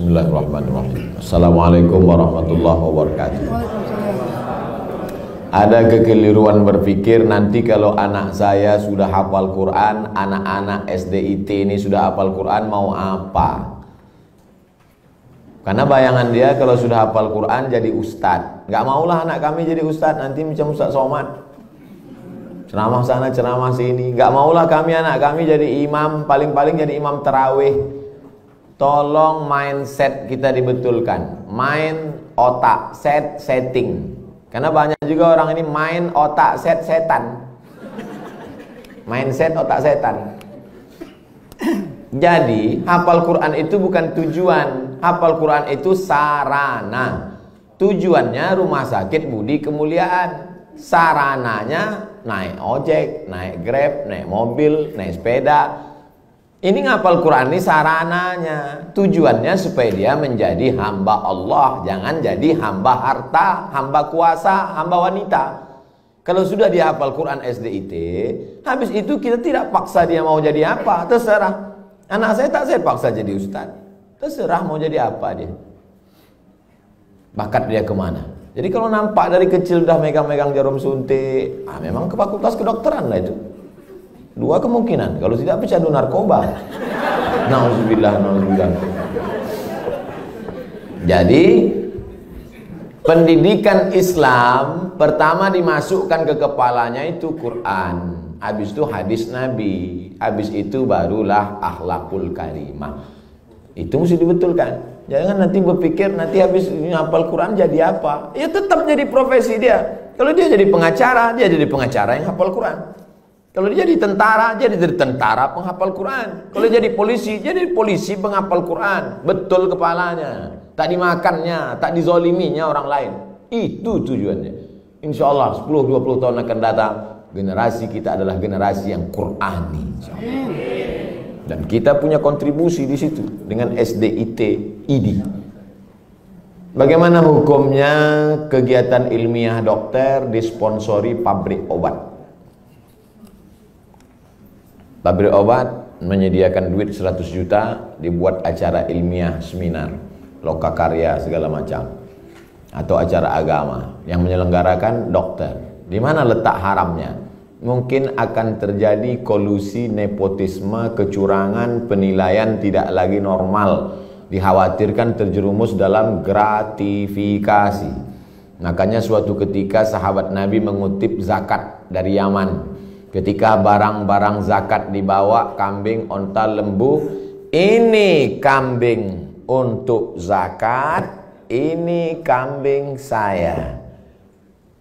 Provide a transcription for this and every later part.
Bismillahirrahmanirrahim. Assalamualaikum warahmatullahi wabarakatuh. Ada kekeliruan berpikir nanti kalau anak saya sudah hafal Quran, anak-anak SDIT ini sudah hafal Quran mau apa? Karena bayangan dia kalau sudah hafal Quran jadi ustadz. Nggak maulah anak kami jadi ustadz, nanti macam Ustadz Somad. Ceramah sana, ceramah sini. Nggak maulah anak kami jadi imam, paling-paling jadi imam tarawih. Tolong mindset kita dibetulkan. Main otak, setting. Karena banyak juga orang ini main otak, setan. Mindset otak setan. Jadi, hafal Quran itu bukan tujuan. Hafal Quran itu sarana. Tujuannya rumah sakit Budi Kemuliaan. Sarananya naik ojek, naik Grab, naik mobil, naik sepeda. Ini ngapal Quran ini sarananya. Tujuannya supaya dia menjadi hamba Allah, jangan jadi hamba harta, hamba kuasa, hamba wanita. Kalau sudah dia hafal Quran SDIT, habis itu kita tidak paksa dia mau jadi apa, terserah. Anak saya tak saya paksa jadi ustaz, terserah mau jadi apa dia. Bakat dia kemana? Jadi kalau nampak dari kecil udah megang-megang jarum suntik, memang ke fakultas kedokteran lah itu. Dua kemungkinan, kalau tidak pecandu narkoba. Nauzubillah, nauzubillah. Jadi pendidikan Islam pertama dimasukkan ke kepalanya itu Quran, habis itu hadis Nabi, habis itu barulah akhlakul karimah. Itu mesti dibetulkan. Jangan nanti berpikir nanti habis hafal Quran jadi apa? Ya tetap jadi profesi dia. Kalau dia jadi pengacara, dia jadi pengacara yang hafal Quran. Kalau dia jadi tentara, dia jadi tentara penghafal Quran. Kalau dia jadi polisi penghafal Quran. Betul kepalanya. Tak dimakannya, tak dizoliminya orang lain. Itu tujuannya. Insya Allah 10-20 tahun akan datang, generasi kita adalah generasi yang Qurani. Dan kita punya kontribusi di situ dengan SDIT ID. Bagaimana hukumnya kegiatan ilmiah dokter disponsori pabrik obat? Pabrik obat menyediakan duit 100 juta, dibuat acara ilmiah, seminar, lokakarya segala macam, atau acara agama yang menyelenggarakan dokter. Di mana letak haramnya? Mungkin akan terjadi kolusi, nepotisme, kecurangan, penilaian tidak lagi normal. Dikhawatirkan terjerumus dalam gratifikasi. Makanya suatu ketika sahabat Nabi mengutip zakat dari Yaman. Ketika barang-barang zakat dibawa, kambing, onta, lembu, ini kambing untuk zakat, ini kambing saya.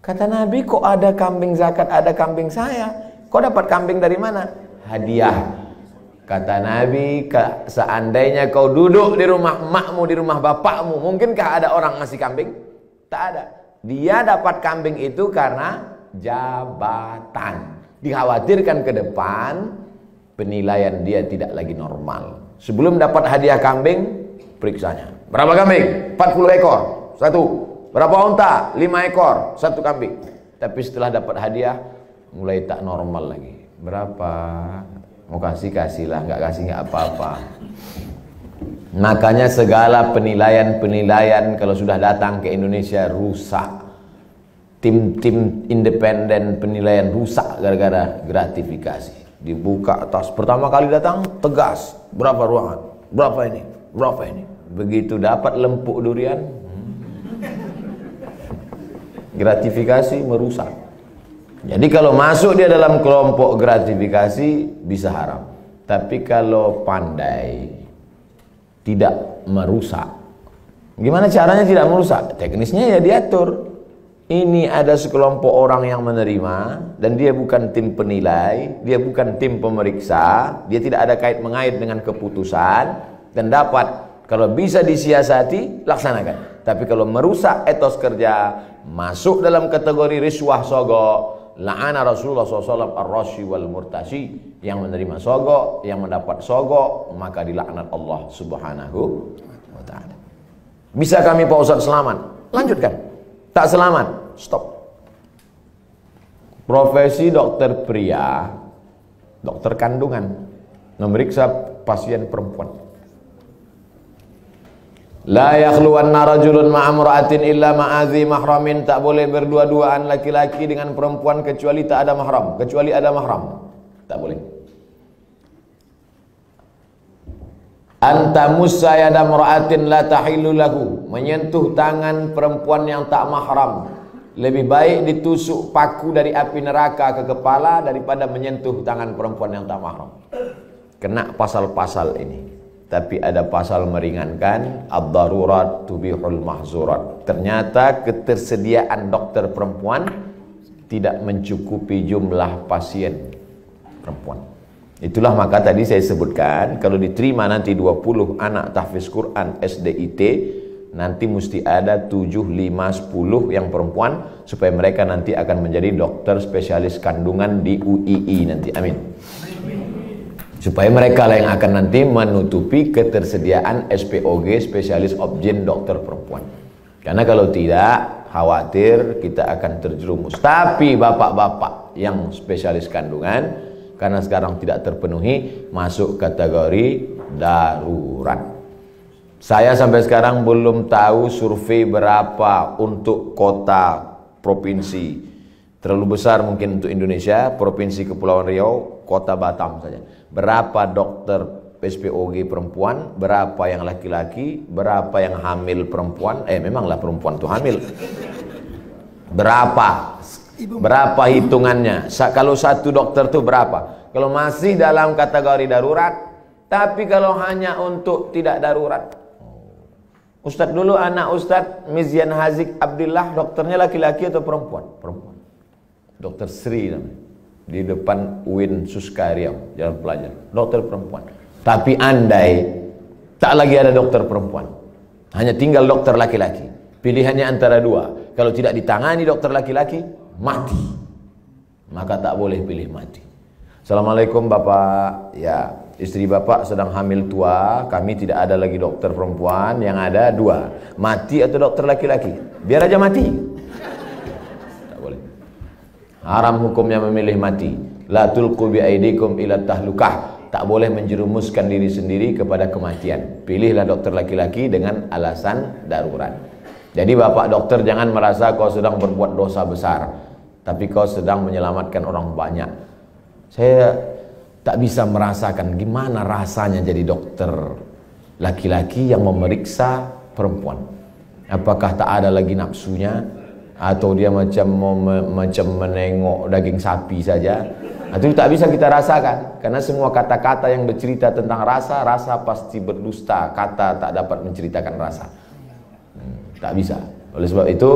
Kata Nabi, kok ada kambing zakat, ada kambing saya? Kok dapat kambing dari mana? Hadiah. Kata Nabi, seandainya kau duduk di rumah emakmu, di rumah bapakmu, mungkinkah ada orang ngasih kambing? Tak ada. Dia dapat kambing itu karena jabatan. Dikhawatirkan ke depan penilaian dia tidak lagi normal. Sebelum dapat hadiah kambing, periksanya. Berapa kambing? 40 ekor. Satu. Berapa unta? 5 ekor. Satu kambing. Tapi setelah dapat hadiah, mulai tak normal lagi. Berapa? Mau kasih-kasihlah, nggak kasih nggak apa-apa. Makanya segala penilaian-penilaian kalau sudah datang ke Indonesia rusak. Tim-tim independen penilaian rusak gara-gara gratifikasi. Dibuka atas, pertama kali datang tegas, berapa ruangan, berapa ini, berapa ini. Begitu dapat lempuk durian, gratifikasi merusak. Jadi kalau masuk dia dalam kelompok gratifikasi bisa haram. Tapi kalau pandai tidak merusak, gimana caranya tidak merusak? Teknisnya ya diatur. Ini ada sekelompok orang yang menerima dan dia bukan tim penilai, dia bukan tim pemeriksa, dia tidak ada kait mengait dengan keputusan dan dapat kalau bisa disiasati laksanakan. Tapi kalau merusak etos kerja, masuk dalam kategori riswah sogok, la'ana Rasulullah SAW ar-rashi wal murtashi, yang menerima sogok, yang mendapat sogok, maka dilaknat Allah Subhanahu wa ta'ala. Bisa kami Pak Ustadz selamat? Lanjutkan. Tak selamat, stop. Profesi dokter pria, dokter kandungan, memeriksa pasien perempuan. La yakhluwanna rajulun ma'amra'atin illa ma'adhi mahramin. Tak boleh berdua-duaan laki-laki dengan perempuan kecuali tak ada mahram, kecuali ada mahram. Tak boleh. Anta musayyada mar'atin la tahillu lahu. Menyentuh tangan perempuan yang tak mahram lebih baik ditusuk paku dari api neraka ke kepala daripada menyentuh tangan perempuan yang tak mahram. Kena pasal-pasal ini. Tapi ada pasal meringankan, ad-darurat tubihul mahzurat. Ternyata ketersediaan dokter perempuan tidak mencukupi jumlah pasien perempuan. Itulah maka tadi saya sebutkan, kalau diterima nanti 20 anak tahfiz Quran SDIT, nanti mesti ada 7, 5, 10 yang perempuan, supaya mereka nanti akan menjadi dokter spesialis kandungan di UII nanti. Amin. Supaya mereka lah yang akan nanti menutupi ketersediaan SPOG, spesialis obgyn dokter perempuan. Karena kalau tidak, khawatir kita akan terjerumus. Tapi bapak-bapak yang spesialis kandungan, karena sekarang tidak terpenuhi, masuk kategori darurat. Saya sampai sekarang belum tahu survei berapa untuk kota provinsi. Terlalu besar mungkin untuk Indonesia, Provinsi Kepulauan Riau, Kota Batam saja. Berapa dokter SPOG perempuan, berapa yang laki-laki, berapa yang hamil perempuan, memanglah perempuan itu hamil. Berapa hitungannya? Kalau satu dokter itu berapa? Kalau masih dalam kategori darurat, tapi kalau hanya untuk tidak darurat. Ustadz dulu anak Ustadz Mizyan Hazik Abdillah, dokternya laki-laki atau perempuan? Perempuan. Dokter Sri namanya, di depan UIN Suskaria, Jalan Pelajar, dokter perempuan. Tapi andai tak lagi ada dokter perempuan, hanya tinggal dokter laki-laki, pilihannya antara dua. Kalau tidak ditangani dokter laki-laki, mati. Maka tak boleh pilih mati. Assalamualaikum Bapak. Ya, istri Bapak sedang hamil tua, kami tidak ada lagi dokter perempuan, yang ada dua, mati atau dokter laki-laki. Biar aja mati. Haram hukumnya memilih mati. La tulqu bi aidikum ila tahlukah. Tak boleh menjerumuskan diri sendiri kepada kematian. Pilihlah dokter laki-laki dengan alasan darurat. Jadi bapak dokter jangan merasa kau sedang berbuat dosa besar, tapi kau sedang menyelamatkan orang banyak. Saya tak bisa merasakan gimana rasanya jadi dokter laki-laki yang memeriksa perempuan. Apakah tak ada lagi nafsunya? Atau dia macam menengok daging sapi saja? Itu tak bisa kita rasakan, karena semua kata-kata yang bercerita tentang rasa, rasa pasti berdusta. Kata tak dapat menceritakan rasa. Tak bisa. Oleh sebab itu,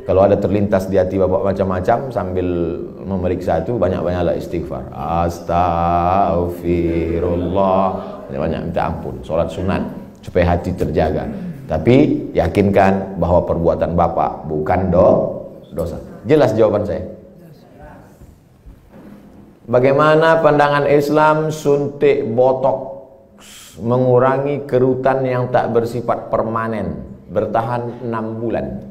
kalau ada terlintas di hati bapak macam-macam sambil memeriksa itu, banyak-banyaklah istighfar. Astaghfirullah. Banyak minta ampun, sholat sunat supaya hati terjaga. Tapi yakinkan bahwa perbuatan bapak bukan dosa. Jelas jawaban saya. Bagaimana pandangan Islam suntik botox mengurangi kerutan yang tak bersifat permanen, bertahan 6 bulan?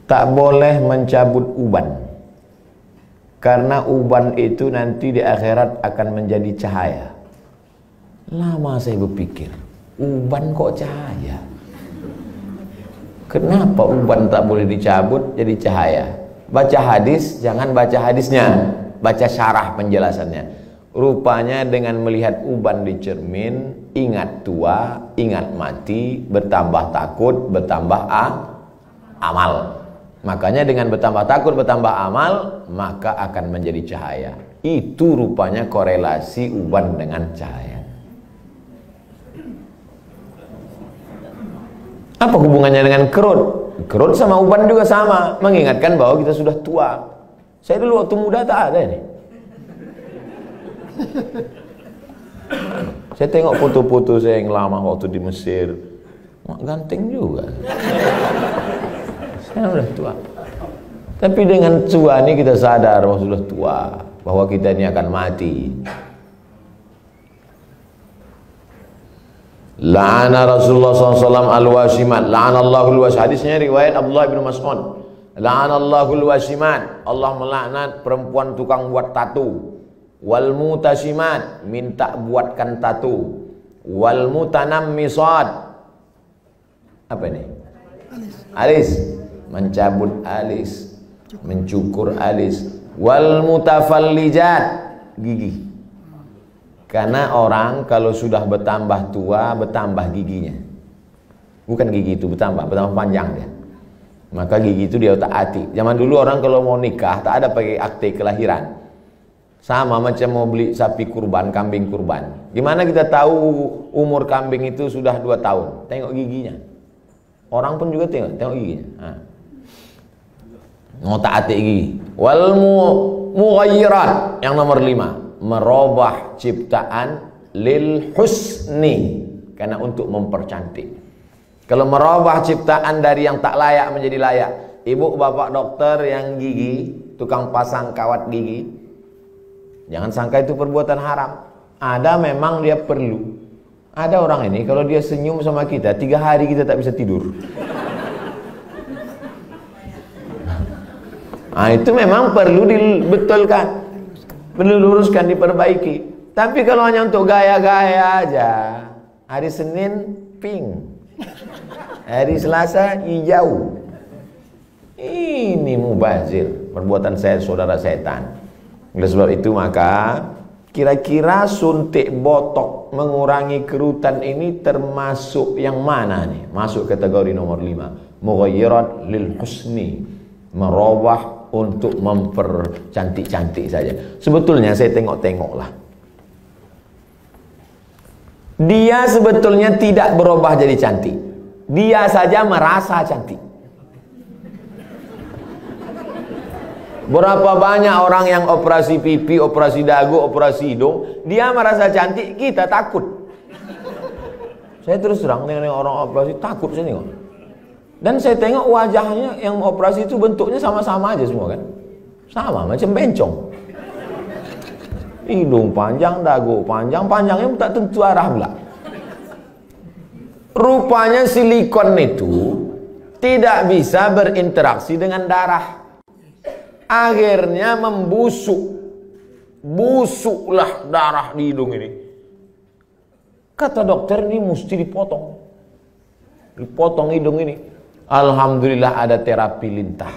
Tak boleh mencabut uban, karena uban itu nanti di akhirat akan menjadi cahaya. Lama saya berpikir, uban kok cahaya? Kenapa uban tak boleh dicabut jadi cahaya? Baca hadis, jangan baca hadisnya, baca syarah penjelasannya. Rupanya dengan melihat uban di cermin, ingat tua, ingat mati, bertambah takut, bertambah amal. Makanya dengan bertambah takut, bertambah amal, maka akan menjadi cahaya. Itu rupanya korelasi uban dengan cahaya. Apa hubungannya dengan kerut? Kerut sama uban juga sama, mengingatkan bahwa kita sudah tua. Saya dulu waktu muda tak ada ini. Saya tengok foto-foto saya yang lama waktu di Mesir, ganteng juga. Saya sudah tua. Tapi dengan tua ini kita sadar bahwa sudah tua, bahwa kita ini akan mati. La'ana Rasulullah SAW al-wasimat. La'anallahu al-wasimat. Hadisnya riwayat Abdullah bin Mas'ud. La'anallahu al-wasimat. Allah melaknat perempuan tukang buat tatu. Wal mutasimat, minta buatkan tatu. Wal mutanammisat. Apa ini? Alis. Mencabut alis, mencukur alis. Wal mutafallijat, gigi. Karena orang kalau sudah bertambah tua, bertambah giginya. Bukan gigi itu bertambah panjang dia. Maka gigi itu dia otak-atik. Zaman dulu orang kalau mau nikah tak ada pakai akte kelahiran. Sama macam mau beli sapi kurban, kambing kurban. Gimana kita tahu umur kambing itu sudah 2 tahun? Tengok giginya. Orang pun juga tengok giginya. Otak-atik gigi. Wal mughayyirat, yang nomor 5. Merubah ciptaan lil husni, karena untuk mempercantik. Kalau merubah ciptaan dari yang tak layak menjadi layak. Ibu bapak dokter yang gigi, tukang pasang kawat gigi, jangan sangka itu perbuatan haram. Ada memang dia perlu. Ada orang ini kalau dia senyum sama kita 3 hari kita tak bisa tidur. Itu memang perlu dibetulkan, perlu luruskan, diperbaiki. Tapi kalau hanya untuk gaya-gaya aja, hari Senin pink, hari Selasa hijau, ini mubazir, perbuatan saya saudara setan. Oleh sebab itu maka kira-kira suntik botok mengurangi kerutan ini termasuk yang mana nih? Masuk kategori nomor 5, mughayyirat lil husni, merubah untuk mempercantik-cantik saja. Sebetulnya saya tengok-tengoklah, dia sebetulnya tidak berubah jadi cantik, dia saja merasa cantik. Berapa banyak orang yang operasi pipi, operasi dagu, operasi hidung, dia merasa cantik, kita takut. Saya terus terang dengan orang operasi takut saya tengok. Dan saya tengok wajahnya yang operasi itu bentuknya sama-sama aja semua kan. Sama, macam bencong. Hidung panjang, dagu panjang, panjangnya tak tentu arah pula. Rupanya silikon itu tidak bisa berinteraksi dengan darah. Akhirnya membusuk. Busuklah darah di hidung ini. Kata dokter, ini mesti dipotong. Dipotong hidung ini. Alhamdulillah ada terapi lintah.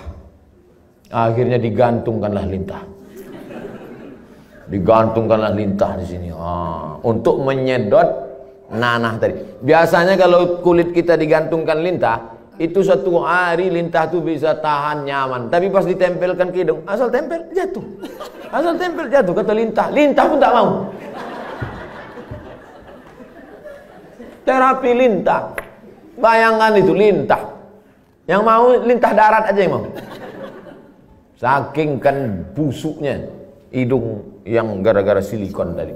Akhirnya digantungkanlah lintah. Digantungkanlah lintah di sini. Untuk menyedot nanah tadi. Biasanya kalau kulit kita digantungkan lintah, itu 1 hari lintah itu bisa tahan nyaman. Tapi pas ditempelkan ke hidung, asal tempel jatuh. Asal tempel jatuh, kata lintah. Lintah pun tak mau. Terapi lintah. Bayangkan itu lintah. Yang mau lintah darat aja yang mau. Saking kan busuknya hidung yang gara-gara silikon tadi.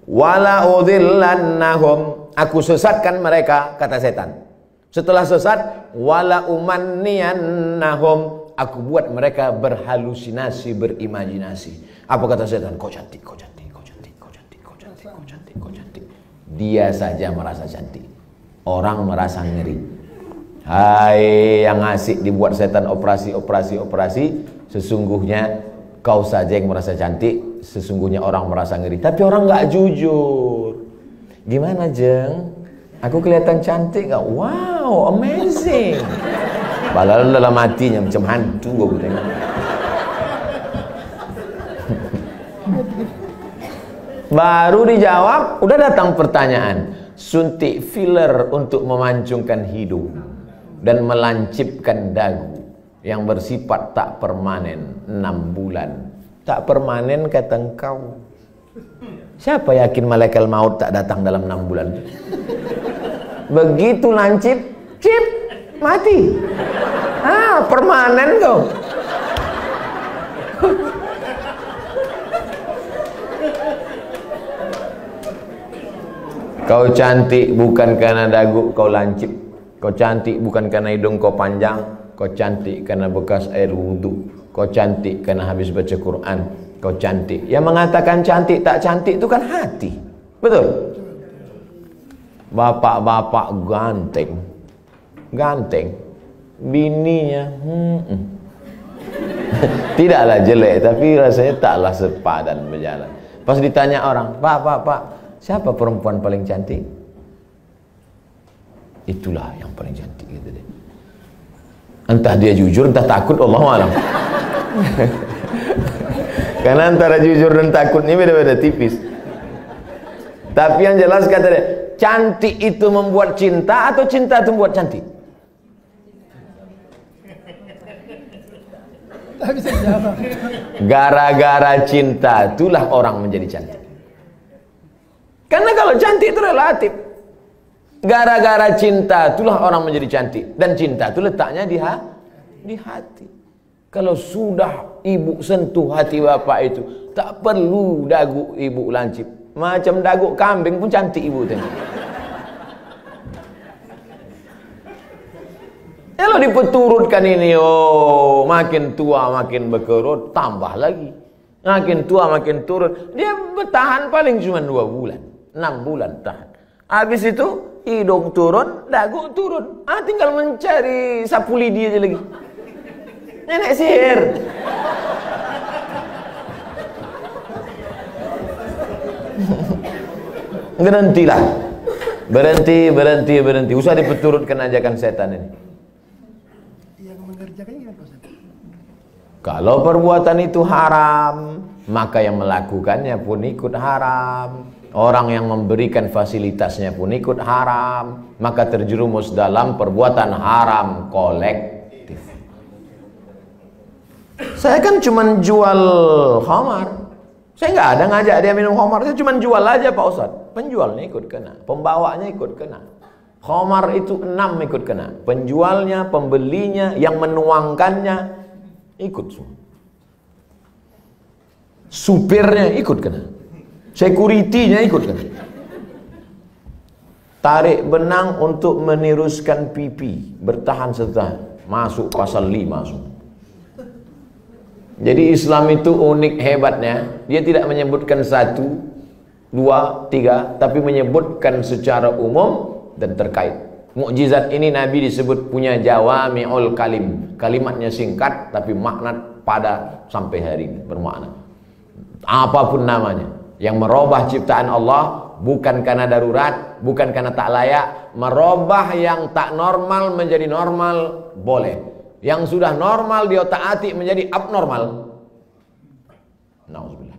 Wala udhillannahum, aku sesatkan mereka, kata setan. Setelah sesat, wala umanniyannahum, aku buat mereka berhalusinasi, berimajinasi. Apa kata setan? Kau cantik, kau cantik, kau cantik, kau cantik, kau cantik, kau cantik, kau cantik. Dia saja merasa cantik. Orang merasa ngeri. Hai yang asik dibuat setan operasi, sesungguhnya kau saja yang merasa cantik, sesungguhnya orang merasa ngeri. Tapi orang nggak jujur. Gimana Jeng? Aku kelihatan cantik nggak? Wow, amazing. Padahal dalam hatinya macam hantu gue tengok. Baru dijawab, udah datang pertanyaan. Suntik filler untuk memancungkan hidung dan melancipkan dagu yang bersifat tak permanen 6 bulan. Tak permanen kata engkau. Siapa yakin malaikat maut tak datang dalam 6 bulan? Begitu lancip, cip, mati. Permanen kau. Kau cantik bukan karena dagu kau lancip. Kau cantik bukan karena hidung kau panjang. Kau cantik karena bekas air wudhu. Kau cantik karena habis baca Quran. Kau cantik. Yang mengatakan cantik tak cantik itu kan hati. Betul? Bapak-bapak ganteng. Ganteng. Bininya tidaklah jelek, tapi rasanya taklah sepadan berjalan. Pas ditanya orang, Pak, siapa perempuan paling cantik? Itulah yang paling cantik gitu deh. Entah dia jujur, entah takut, Allahu a'lam. Karena antara jujur dan takut ini beda-beda tipis. Tapi yang jelas kata dia, cantik itu membuat cinta atau cinta itu membuat cantik? Gara-gara cinta itulah orang menjadi cantik. Karena kalau cantik itu relatif. Gara-gara cinta itulah orang menjadi cantik. Dan cinta itu letaknya di hati. Kalau sudah ibu sentuh hati bapak itu, tak perlu dagu ibu lancip. Macam dagu kambing pun cantik ibu tengok. Kalau dipeturutkan ini, oh makin tua makin berkerut, tambah lagi. Makin tua makin turun. Dia bertahan paling cuma 2 bulan, 6 bulan tahan. Habis itu hidung turun, dagu turun. Tinggal mencari sapu lidi aja lagi. Nenek sihir. Berhentilah. Berhenti. Usah dipeturutkan ajakan setan ini. Kalau perbuatan itu haram, maka yang melakukannya pun ikut haram. Orang yang memberikan fasilitasnya pun ikut haram. Maka terjerumus dalam perbuatan haram kolektif. Saya kan cuma jual khamar. Saya nggak ada ngajak dia minum khamar. Saya cuma jual aja Pak Ustadz. Penjualnya ikut kena, pembawanya ikut kena. Khamar itu 6 ikut kena. Penjualnya, pembelinya, yang menuangkannya ikut semua. Supirnya ikut kena. Security-nya ikut kena. Tarik benang untuk meniruskan pipi, bertahan serta masuk pasal 5 semua. Jadi Islam itu unik hebatnya, dia tidak menyebutkan 1, 2, 3, tapi menyebutkan secara umum dan terkait. Mukjizat ini Nabi disebut punya jawami'ul kalim. Kalimatnya singkat tapi makna pada sampai hari ini bermakna. Apapun namanya, yang merubah ciptaan Allah bukan karena darurat, bukan karena tak layak. Merubah yang tak normal menjadi normal boleh. Yang sudah normal dia taati menjadi abnormal. Nauzubillah.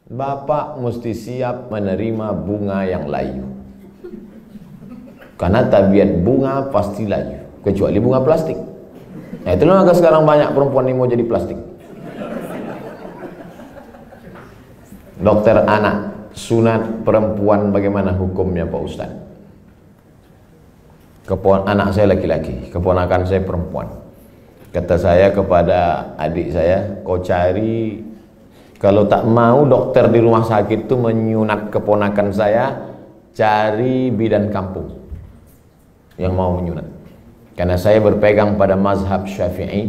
Bapak mesti siap menerima bunga yang layu. Karena tabiat bunga pasti layu, kecuali bunga plastik. Nah, itulah maka sekarang banyak perempuan yang mau jadi plastik. Dokter anak, sunat perempuan bagaimana hukumnya Pak Ustaz? Anak saya laki-laki, keponakan saya perempuan. Kata saya kepada adik saya, kau cari, kalau tak mau dokter di rumah sakit itu menyunat keponakan saya, cari bidan kampung yang mau menyunat. Karena saya berpegang pada mazhab Syafi'i.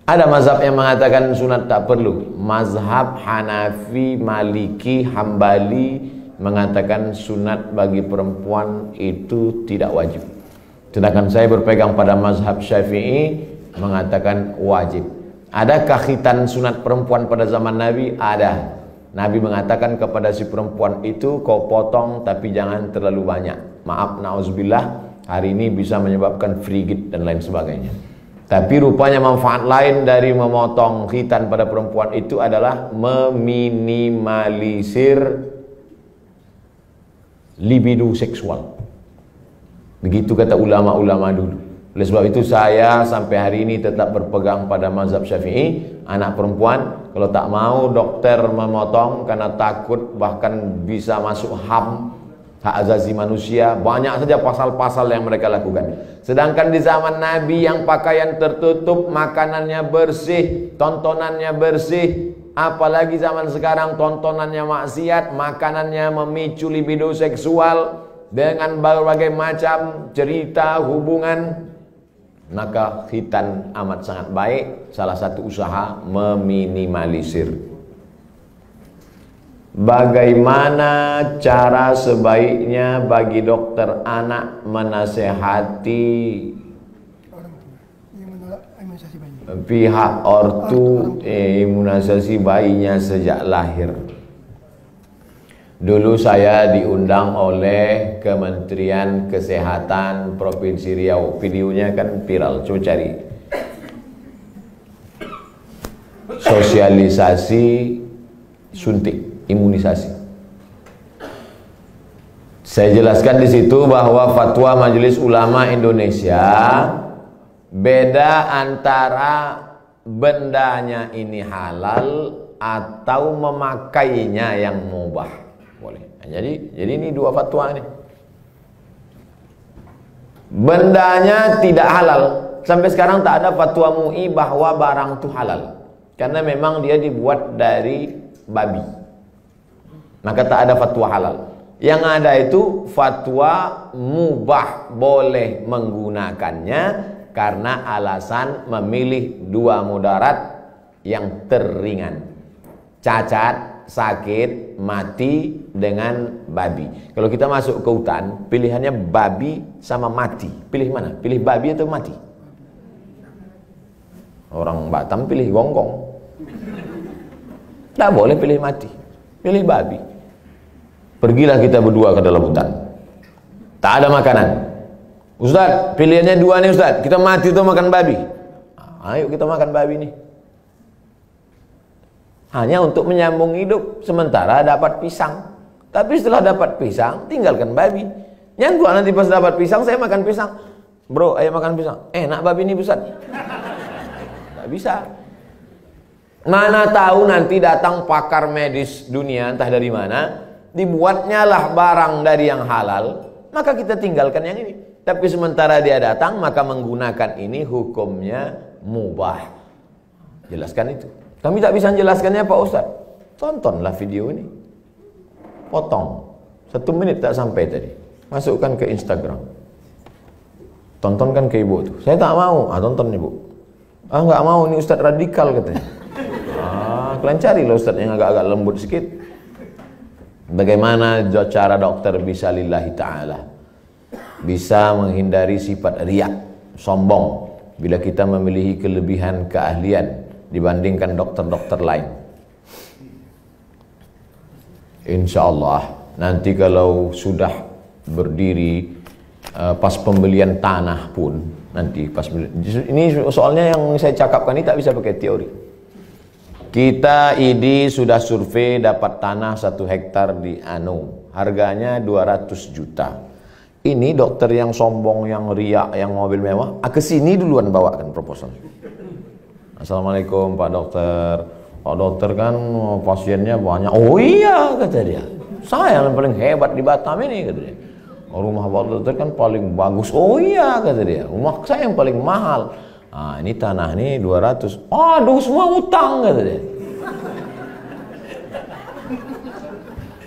Ada mazhab yang mengatakan sunat tak perlu. Mazhab Hanafi, Maliki, Hambali mengatakan sunat bagi perempuan itu tidak wajib. Sedangkan saya berpegang pada mazhab Syafi'i mengatakan wajib. Adakah khitan sunat perempuan pada zaman Nabi? Ada. Nabi mengatakan kepada si perempuan itu, kau potong tapi jangan terlalu banyak. Maaf, na'udzubillah, hari ini bisa menyebabkan frigid dan lain sebagainya. Tapi rupanya manfaat lain dari memotong khitan pada perempuan itu adalah meminimalisir libido seksual. Begitu kata ulama-ulama dulu. Oleh sebab itu saya sampai hari ini tetap berpegang pada mazhab Syafi'i. Anak perempuan kalau tak mau dokter memotong karena takut bahkan bisa masuk HAM, hak asasi manusia, banyak saja pasal-pasal yang mereka lakukan. Sedangkan di zaman Nabi yang pakaian tertutup, makanannya bersih, tontonannya bersih. Apalagi zaman sekarang tontonannya maksiat, makanannya memicu libido seksual dengan berbagai macam cerita hubungan. Maka khitan amat sangat baik. Salah satu usaha meminimalisir. Bagaimana cara sebaiknya bagi dokter anak menasehati pihak ortu imunisasi bayinya sejak lahir? Dulu saya diundang oleh Kementerian Kesehatan Provinsi Riau. Videonya kan viral, coba cari. Sosialisasi suntik, imunisasi. Saya jelaskan di situ bahwa fatwa Majelis Ulama Indonesia beda antara bendanya ini halal atau memakainya yang mubah. Boleh. Nah, jadi ini dua fatwa ini. Bendanya tidak halal. Sampai sekarang tak ada fatwa MUI bahwa barang itu halal. Karena memang dia dibuat dari babi. Maka tak ada fatwa halal. Yang ada itu fatwa mubah, boleh menggunakannya karena alasan memilih dua mudarat yang teringan. Cacat, sakit, mati dengan babi. Kalau kita masuk ke hutan, pilihannya babi sama mati. Pilih mana? Pilih babi atau mati? Orang Batam pilih gonggong. Tak boleh pilih mati. Pilih babi. Pergilah kita berdua ke dalam hutan. Tak ada makanan. Ustaz, pilihannya dua nih Ustaz. Kita mati atau makan babi? Ayo kita makan babi nih. Hanya untuk menyambung hidup, sementara dapat pisang. Tapi setelah dapat pisang, tinggalkan babi. Yang gua nanti pas dapat pisang, saya makan pisang. Bro, ayo makan pisang. Enak babi ini Ustaz. Nggak bisa. Mana tahu nanti datang pakar medis dunia, entah dari mana, dibuatnya lah barang dari yang halal, maka kita tinggalkan yang ini. Tapi sementara dia datang, maka menggunakan ini hukumnya mubah. Jelaskan itu. Kami tak bisa menjelaskannya Pak Ustaz. Tontonlah video ini. Potong. 1 menit tak sampai tadi. Masukkan ke Instagram. Tontonkan ke ibu tuh. Saya tak mau. Tonton ibu. Nggak mau, ini Ustaz radikal katanya. Kalian carilah Ustaz yang agak-agak lembut sedikit. Bagaimana cara dokter bisa lillahi ta'ala, bisa menghindari sifat riak, sombong, bila kita memiliki kelebihan keahlian dibandingkan dokter-dokter lain. Insya Allah nanti kalau sudah berdiri pas pembelian tanah pun nanti pas ini soalnya yang saya cakapkan ini tak bisa pakai teori. Kita ID sudah survei dapat tanah 1 hektar di Anu, harganya 200 juta. Ini dokter yang sombong, yang riak, yang mobil mewah, kesini duluan bawakan proposal. Assalamualaikum Pak Dokter. Pak Dokter kan pasiennya banyak. Oh iya kata dia. Saya yang paling hebat di Batam ini kata dia. Rumah Pak Dokter kan paling bagus. Oh iya kata dia. Rumah saya yang paling mahal. Ini tanah nih 200. Aduh semua utang kata dia.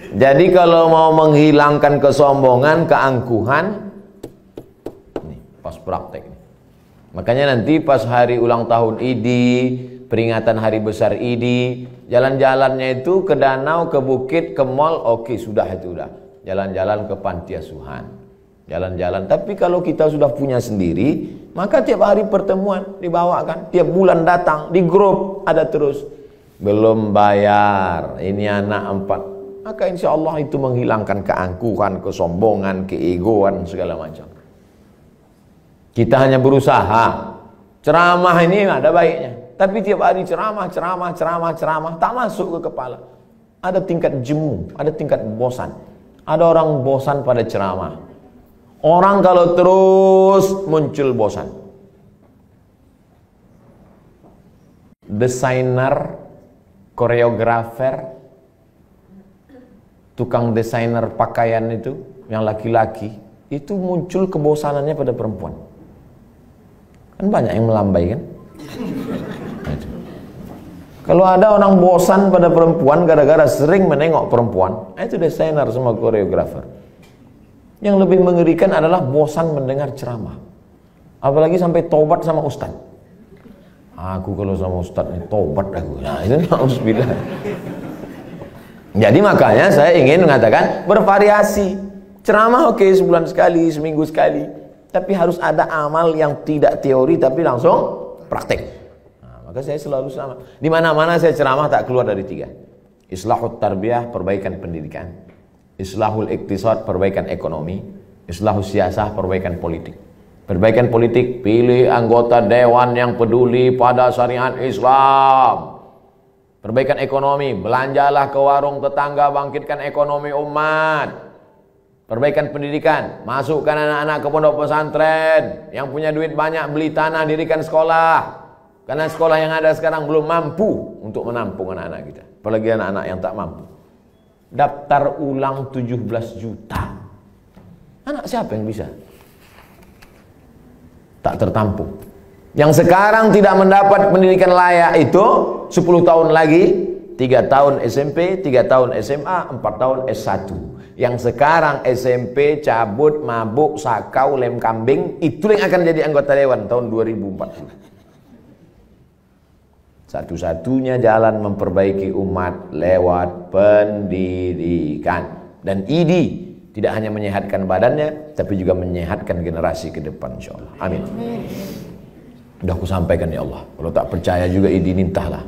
Jadi kalau mau menghilangkan kesombongan, keangkuhan, nih pas praktek nih. Makanya nanti pas hari ulang tahun ID, peringatan hari besar ID, jalan-jalannya itu ke danau, ke bukit, ke mall, oke sudah itu udah. Jalan-jalan ke panti asuhan. Jalan-jalan. Tapi kalau kita sudah punya sendiri, maka tiap hari pertemuan dibawakan, tiap bulan datang di grup ada terus. Belum bayar, ini anak 4. Maka insya Allah itu menghilangkan keangkuhan, kesombongan, keegoan segala macam. Kita hanya berusaha. Ceramah ini ada baiknya. Tapi tiap hari ceramah, tak masuk ke kepala. Ada tingkat jemu, ada tingkat bosan. Ada orang bosan pada ceramah. Orang kalau terus muncul bosan. Desainer, koreografer, tukang desainer pakaian itu, yang laki-laki, itu muncul kebosanannya pada perempuan. Kan banyak yang melambai kan? Kalau ada orang bosan pada perempuan gara-gara sering menengok perempuan, itu desainer sama koreografer. Yang lebih mengerikan adalah bosan mendengar ceramah. Apalagi sampai tobat sama ustaz. Aku kalau sama ustaz ini tobat aku. Nah, itu na'udzubillah. Jadi makanya saya ingin mengatakan bervariasi. Ceramah oke, sebulan sekali, seminggu sekali. Tapi harus ada amal yang tidak teori tapi langsung praktek. Nah, maka saya selalu sama. Di mana-mana saya ceramah tak keluar dari 3. Islahut tarbiyah, perbaikan pendidikan. Islahul iktisad, perbaikan ekonomi. Islahus siyasah, perbaikan politik. Perbaikan politik, pilih anggota dewan yang peduli pada syariat Islam. Perbaikan ekonomi, belanjalah ke warung tetangga, bangkitkan ekonomi umat. Perbaikan pendidikan, masukkan anak-anak ke pondok pesantren. Yang punya duit banyak, beli tanah, dirikan sekolah. Karena sekolah yang ada sekarang belum mampu untuk menampung anak-anak kita. Apalagi anak-anak yang tak mampu. Daftar ulang 17 juta. Anak siapa yang bisa? Tak tertampung. Yang sekarang tidak mendapat pendidikan layak itu 10 tahun lagi, 3 tahun SMP, 3 tahun SMA, 4 tahun S1. Yang sekarang SMP cabut, mabuk, sakau, lem kambing, itu yang akan jadi anggota dewan tahun 2040. Satu-satunya jalan memperbaiki umat lewat pendidikan. Dan ID tidak hanya menyehatkan badannya, tapi juga menyehatkan generasi ke depan, insyaallah. Amin. Udah aku sampaikan ya Allah. Kalau tak percaya juga ID nintahlah.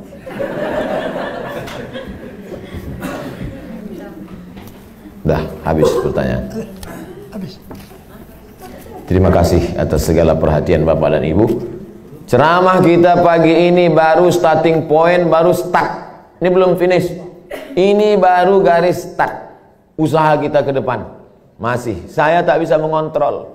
Dah habis pertanyaan. Habis. Terima kasih atas segala perhatian Bapak dan Ibu. Ceramah kita pagi ini baru starting point, baru start. Ini belum finish. Ini baru garis start. Usaha kita ke depan. Masih, saya tak bisa mengontrol.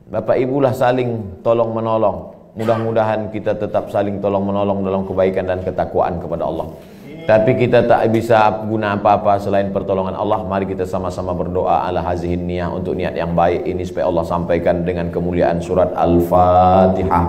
Bapak Ibu lah saling tolong menolong. Mudah-mudahan kita tetap saling tolong menolong dalam kebaikan dan ketakwaan kepada Allah. Tapi kita tak bisa guna apa-apa selain pertolongan Allah. Mari kita sama-sama berdoa ala hazihin niyah, untuk niat yang baik ini supaya Allah sampaikan dengan kemuliaan surat Al-Fatihah.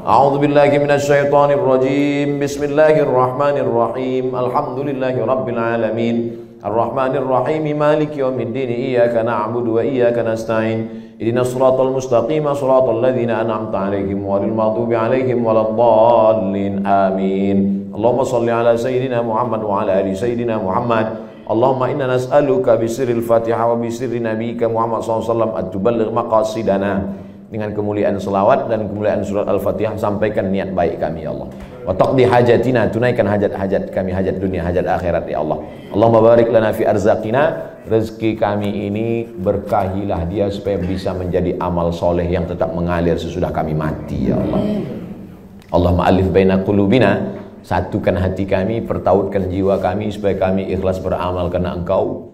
A'udzubillahi minasyaitonir rajim. Bismillahirrahmanirrahim. Alhamdulillahi rabbil alamin. Ar-Rahmanir Rahim. Maliki yaumiddin. Iyyaka na'budu wa iyyaka nasta'in. Ihdinas siratal mustaqim, siratal ladzina an'amta 'alaihim ghairil maghdubi 'alaihim waladdallin. Amin. Allahumma shalli ala sayyidina Muhammad wa ala ali sayyidina Muhammad. Allahumma inna nas'aluka bisirril Fatihah wa bisirri nabiyyika Muhammad sallallahu alaihi wasallam at-tuballigh maqasidana. Dengan kemuliaan selawat dan kemuliaan surat Al-Fatihah, sampaikan niat baik kami ya Allah. Wa taqdi hajatina, tunaikan hajat-hajat kami, hajat dunia, hajat akhirat ya Allah. Allahumma barik lana fi arzaqina, rezeki kami ini berkahilah dia supaya bisa menjadi amal soleh yang tetap mengalir sesudah kami mati ya Allah. Allahumma alif baina qulubina, satukan hati kami, pertautkan jiwa kami supaya kami ikhlas beramal karena Engkau.